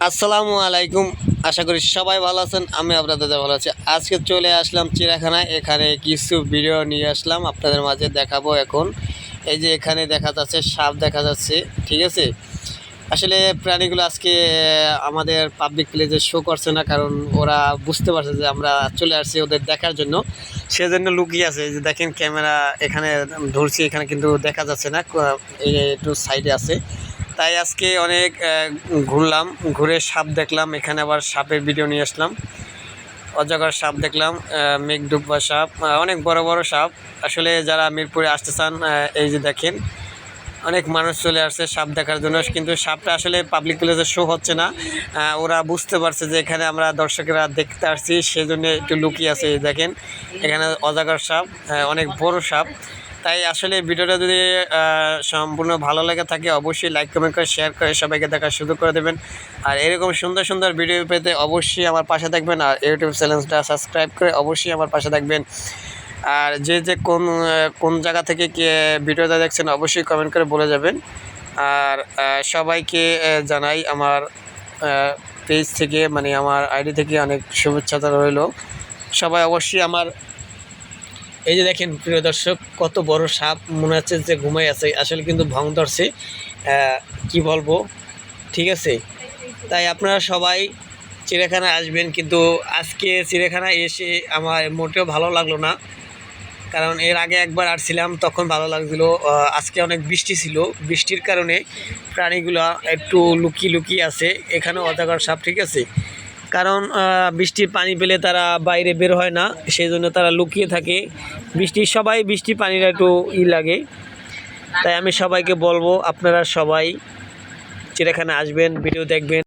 আসসালামু আলাইকুম। আশা করি সবাই ভালো আছেন, আমি আপনাদের ভালো আছি। আজকে চলে আসলাম চিড়িয়াখানায়, এখানে কিছু ভিডিও নিয়ে আসলাম আপনাদের মাঝে দেখাবো। এখন এই যে এখানে দেখা যাচ্ছে সাপ দেখা যাচ্ছে, ঠিক আছে। আসলে প্রাণীগুলো আজকে আমাদের পাবলিক প্লেসে শো করছে না, কারণ ওরা বুঝতে পারছে যে আমরা চলে আসছি ওদের দেখার জন্য, সেজন্য লুকিয়ে আছে। এই যে দেখেন ক্যামেরা এখানে ধরছি, এখানে কিন্তু দেখা যাচ্ছে না, এই একটু সাইডে আছে। তাই আজকে অনেক ঘুরলাম, ঘুরে সাপ দেখলাম। এখানে আবার সাপের ভিডিও নিয়ে আসলাম। অজগর সাপ দেখলাম, মেঘডুব্বা সাপ, অনেক বড় বড় সাপ। আসলে যারা মিরপুরে আসতে চান, এই যে দেখেন অনেক মানুষ চলে আসছে সাপ দেখার জন্য, কিন্তু সাপটা আসলে পাবলিক প্লেসে শো হচ্ছে না। ওরা বুঝতে পারছে যে এখানে আমরা দর্শকেরা দেখতে আসছি, সেজন্য একটু লুকিয়ে আছে। দেখেন এখানে অজগর সাপ, অনেক বড় সাপ। তাই আসলে ভিডিওটা যদি সম্পূর্ণ ভালো লেগে থাকে, অবশ্যই লাইক কমেন্ট করে শেয়ার করে সবাইকে দেখার সুযোগ করে দেবেন। আর এরকম সুন্দর সুন্দর ভিডিও পেতে অবশ্যই আমার পাশে থাকবেন, আর ইউটিউব চ্যানেলটা সাবস্ক্রাইব করে অবশ্যই আমার পাশে থাকবেন। আর যে কোন কোন জায়গা থেকে ভিডিওটা দেখছেন অবশ্যই কমেন্ট করে বলে যাবেন। আর সবাইকে জানাই আমার পেজ থেকে, মানে আমার আইডি থেকে অনেক শুভেচ্ছা রইল। সবাই অবশ্যই আমার, এই যে দেখেন প্রিয় দর্শক, কত বড় সাপ, মনে হচ্ছে যে ঘুমাই আছে, আসলে কিন্তু ভং ধরছে। কি বলবো, ঠিক আছে। তাই আপনারা সবাই চিড়িয়াখানায় আসবেন, কিন্তু আজকে চিড়িয়াখানায় এসে আমার মোটেও ভালো লাগলো না, কারণ এর আগে একবার আসছিলাম তখন ভালো লাগছিল। আজকে অনেক বৃষ্টি ছিল, বৃষ্টির কারণে প্রাণীগুলো একটু লুকিয়ে লুকিয়ে আছে। এখানে অজগর সাপ, ঠিক আছে, কারণ বৃষ্টির পানি পেলে তারা বাইরে বের হয় না, সেই জন্য তারা লুকিয়ে থাকে। বৃষ্টির পানিটা একটু লাগে। তাই আমি সবাইকে বলবো আপনারা সবাই চিড়িয়াখানায় আসবেন, ভিডিও দেখবেন।